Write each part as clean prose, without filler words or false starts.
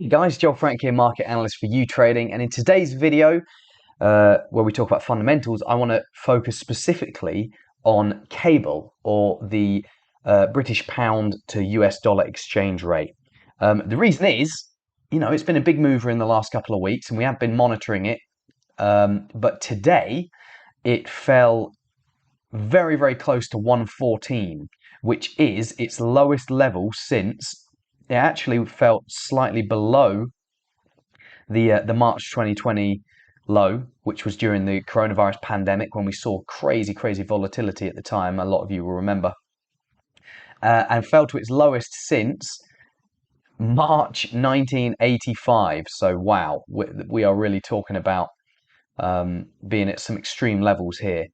Hey guys, Joel Frank here, market analyst for YouTrading, and in today's video, where we talk about fundamentals, I want to focus specifically on cable or the British pound to US dollar exchange rate. The reason is, it's been a big mover in the last couple of weeks, and we have been monitoring it. But today, it fell very, very close to 114, which is its lowest level since it actually felt slightly below the March 2020 low, which was during the coronavirus pandemic when we saw crazy, crazy volatility at the time. A lot of you will remember, and fell to its lowest since March 1985. So wow, we are really talking about being at some extreme levels here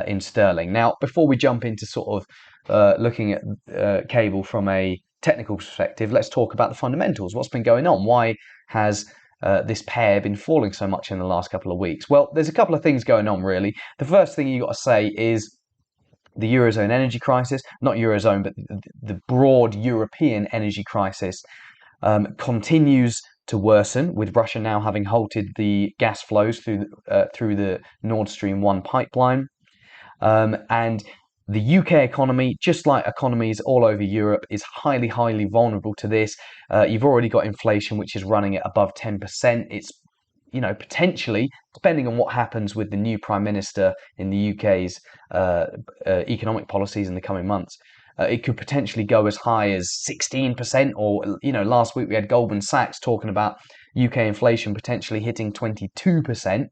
in sterling. Now, before we jump into sort of looking at cable from a technical perspective, let's talk about the fundamentals. What's been going on? Why has this pair been falling so much in the last couple of weeks? Well, there's a couple of things going on, really. The first thing you got to say is the Eurozone energy crisis, not Eurozone, but the broad European energy crisis continues to worsen, with Russia now having halted the gas flows through the Nord Stream 1 pipeline. And the UK economy, just like economies all over Europe, is highly, highly vulnerable to this. You've already got inflation, which is running at above 10%. It's, potentially, depending on what happens with the new Prime Minister in the UK's economic policies in the coming months, it could potentially go as high as 16%. Or, last week we had Goldman Sachs talking about UK inflation potentially hitting 22%.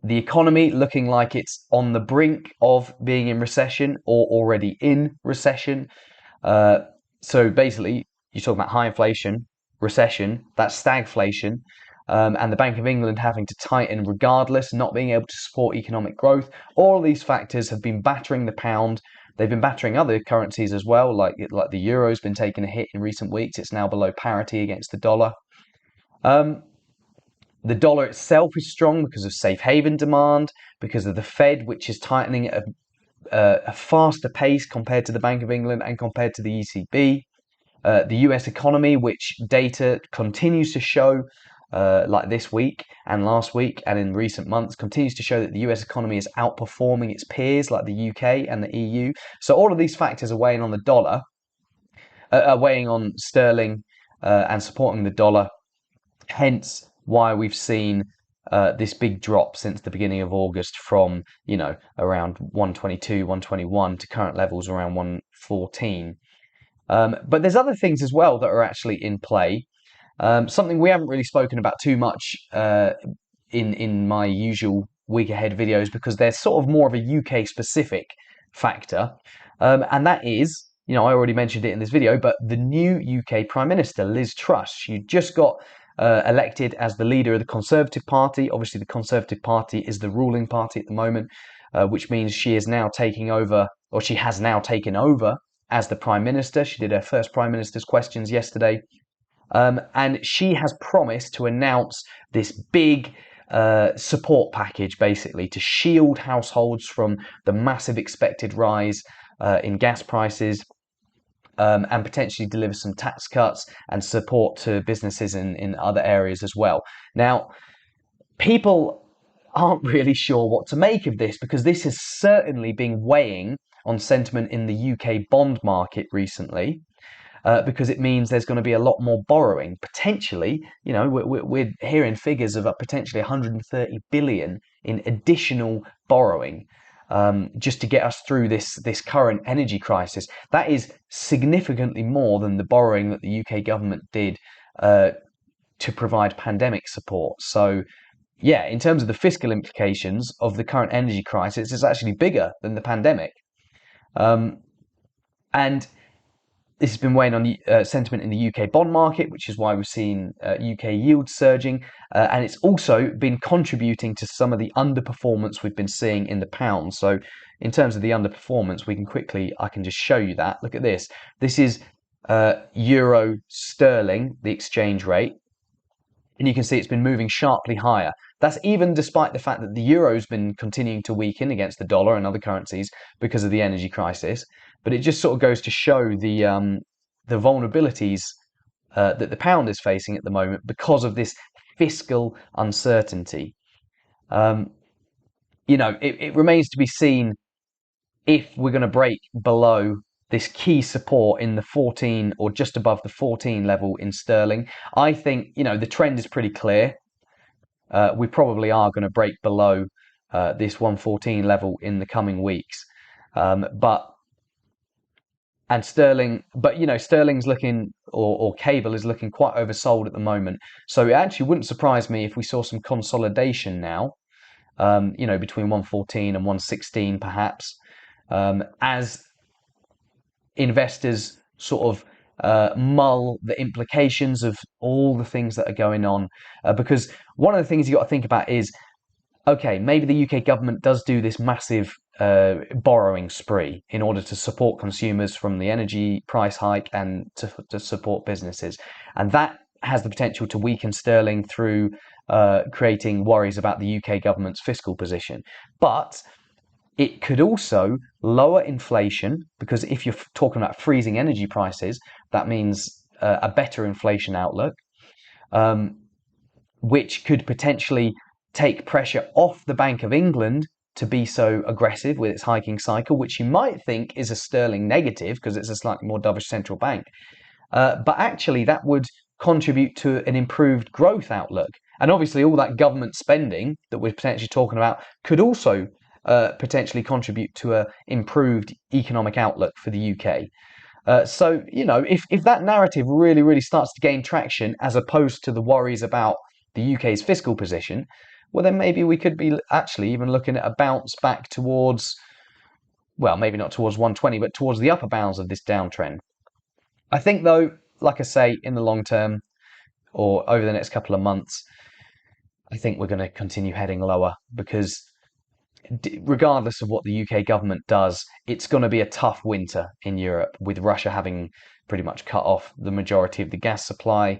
The economy looking like it's on the brink of being in recession or already in recession. So basically, you talk about high inflation, recession, that's stagflation, and the Bank of England having to tighten regardless, not being able to support economic growth. All of these factors have been battering the pound. They've been battering other currencies as well, like the euro's been taking a hit in recent weeks. It's now below parity against the dollar. The dollar itself is strong because of safe haven demand, because of the Fed, which is tightening at a faster pace compared to the Bank of England and compared to the ECB. The US economy, which data continues to show, like this week and last week and in recent months, continues to show that the US economy is outperforming its peers like the UK and the EU. So all of these factors are weighing on the dollar, are weighing on sterling and supporting the dollar. Hence why we've seen this big drop since the beginning of August from, around 122, 121 to current levels around 114. But there's other things as well that are actually in play. Something we haven't really spoken about too much in my usual week ahead videos, because they're sort of more of a UK specific factor. And that is, I already mentioned it in this video, but the new UK Prime Minister, Liz Truss, she just got elected as the leader of the Conservative Party. Obviously, the Conservative Party is the ruling party at the moment, which means she is now taking over, or she has now taken over as the Prime Minister. She did her first Prime Minister's questions yesterday. And she has promised to announce this big support package, basically, to shield households from the massive expected rise in gas prices. And potentially deliver some tax cuts and support to businesses in other areas as well. Now, people aren't really sure what to make of this, because this has certainly been weighing on sentiment in the UK bond market recently, because it means there's going to be a lot more borrowing. Potentially, we're hearing figures of potentially 130 billion in additional borrowing, just to get us through this current energy crisis. That is significantly more than the borrowing that the UK government did to provide pandemic support. So, yeah, in terms of the fiscal implications of the current energy crisis, it's actually bigger than the pandemic. And this has been weighing on sentiment in the UK bond market, which is why we've seen UK yields surging. And it's also been contributing to some of the underperformance we've been seeing in the pound. So in terms of the underperformance, I can just show you that. Look at this. This is euro sterling, the exchange rate. And you can see it's been moving sharply higher. That's even despite the fact that the euro's been continuing to weaken against the dollar and other currencies because of the energy crisis. But it just sort of goes to show the vulnerabilities that the pound is facing at the moment because of this fiscal uncertainty. It remains to be seen if we're going to break below this key support in the 14 or just above the 14 level in sterling. I think, the trend is pretty clear. We probably are going to break below this 114 level in the coming weeks. Sterling's looking, or cable is looking quite oversold at the moment. So it actually wouldn't surprise me if we saw some consolidation now, between 114 and 116 perhaps, as investors sort of mull the implications of all the things that are going on. Because one of the things you got to think about is, okay, maybe the UK government does do this massive borrowing spree in order to support consumers from the energy price hike and to support businesses. And that has the potential to weaken sterling through creating worries about the UK government's fiscal position. But it could also lower inflation, because if you're talking about freezing energy prices, that means a better inflation outlook, which could potentially take pressure off the Bank of England to be so aggressive with its hiking cycle, which you might think is a sterling negative because it's a slightly more dovish central bank. But actually, that would contribute to an improved growth outlook. And obviously, all that government spending that we're potentially talking about could also potentially contribute to an improved economic outlook for the UK. So, if that narrative really, really starts to gain traction, as opposed to the worries about the UK's fiscal position, well, then maybe we could be actually even looking at a bounce back towards, well, maybe not towards 120, but towards the upper bounds of this downtrend. I think, though, like I say, in the long term or over the next couple of months, I think we're going to continue heading lower, because regardless of what the UK government does, it's going to be a tough winter in Europe, with Russia having pretty much cut off the majority of the gas supply.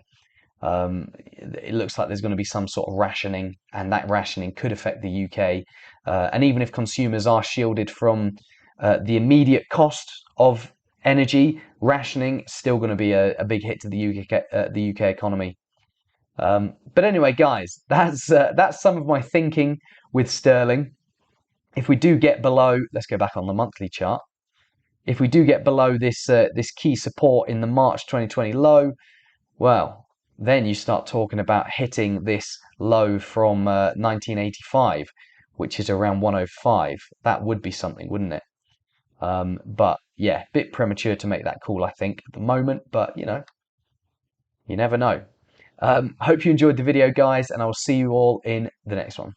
It looks like there's going to be some sort of rationing, and that rationing could affect the UK. And even if consumers are shielded from the immediate cost of energy, rationing is still going to be a big hit to the UK economy. But anyway, guys, that's some of my thinking with sterling. If we do get below, let's go back on the monthly chart. If we do get below this key support in the March 2020 low, well, then you start talking about hitting this low from 1985, which is around 105. That would be something, wouldn't it? But yeah, a bit premature to make that call, I think, at the moment. But you never know. Hope you enjoyed the video, guys, and I will see you all in the next one.